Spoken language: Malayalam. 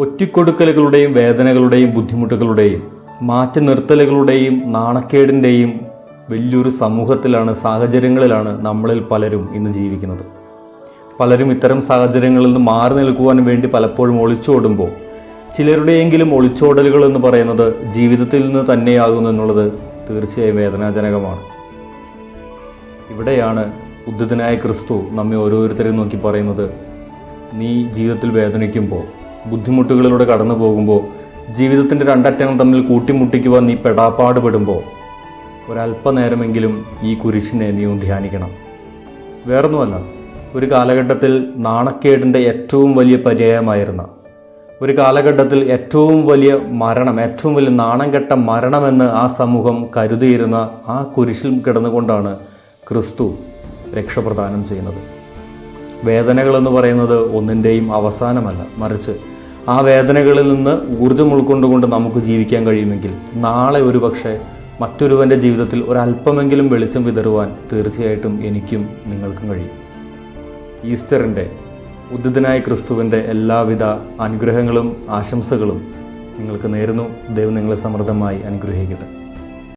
ഒറ്റിക്കൊടുക്കലുകളുടെയും വേദനകളുടെയും ബുദ്ധിമുട്ടുകളുടെയും മാറ്റി നിർത്തലുകളുടെയും നാണക്കേടിൻ്റെയും വലിയൊരു സമൂഹത്തിലാണ്, സാഹചര്യങ്ങളിലാണ് നമ്മളിൽ പലരും ഇന്ന് ജീവിക്കുന്നത്. പലരും ഇത്തരം സാഹചര്യങ്ങളിൽ നിന്ന് മാറി നിൽക്കുവാൻ വേണ്ടി പലപ്പോഴും ഒളിച്ചോടുമ്പോൾ ചിലരുടെയെങ്കിലും ഒളിച്ചോടലുകൾ എന്ന് പറയുന്നത് ജീവിതത്തിൽ നിന്ന് തന്നെയാകുന്നു എന്നുള്ളത് തീർച്ചയായും വേദനാജനകമാണ്. ഇവിടെയാണ് ഉദ്ധിതനായ ക്രിസ്തു നമ്മെ ഓരോരുത്തരെയും നോക്കി പറയുന്നത്, നീ ജീവിതത്തിൽ വേദനിക്കുമ്പോൾ, ബുദ്ധിമുട്ടുകളിലൂടെ കടന്നു പോകുമ്പോൾ, ജീവിതത്തിൻ്റെ രണ്ടറ്റങ്ങൾ തമ്മിൽ കൂട്ടിമുട്ടിക്കുവാൻ നീ പെടാപ്പാട് പെടുമ്പോൾ ഒരല്പനേരമെങ്കിലും ഈ കുരിശിനെ നീ ധ്യാനിക്കണം. വേറൊന്നുമല്ല, ഒരു കാലഘട്ടത്തിൽ നാണക്കേടിൻ്റെ ഏറ്റവും വലിയ പര്യായമായിരുന്ന, ഒരു കാലഘട്ടത്തിൽ ഏറ്റവും വലിയ മരണം, ഏറ്റവും വലിയ നാണം കെട്ട മരണമെന്ന് ആ സമൂഹം കരുതിയിരുന്ന ആ കുരിശിൽ കിടന്നുകൊണ്ടാണ് ക്രിസ്തു രക്ഷപ്രദാനം ചെയ്യുന്നത്. വേദനകളെന്ന് പറയുന്നത് ഒന്നിൻ്റെയും അവസാനമല്ല, മറിച്ച് ആ വേദനകളിൽ നിന്ന് ഊർജ്ജം ഉൾക്കൊണ്ടുകൊണ്ട് നമുക്ക് ജീവിക്കാൻ കഴിയുമെങ്കിൽ നാളെ ഒരു പക്ഷേ മറ്റൊരുവൻ്റെ ജീവിതത്തിൽ ഒരല്പമെങ്കിലും വെളിച്ചം വിതറുവാൻ തീർച്ചയായിട്ടും എനിക്കും നിങ്ങൾക്കും കഴിയും. ഈസ്റ്ററിൻ്റെ ഉദ്ധിതനായ ക്രിസ്തുവിൻ്റെ എല്ലാവിധ അനുഗ്രഹങ്ങളും ആശംസകളും നിങ്ങൾക്ക് നേരുന്നു. ദൈവം നിങ്ങളെ സമൃദ്ധമായി അനുഗ്രഹിക്കട്ടെ.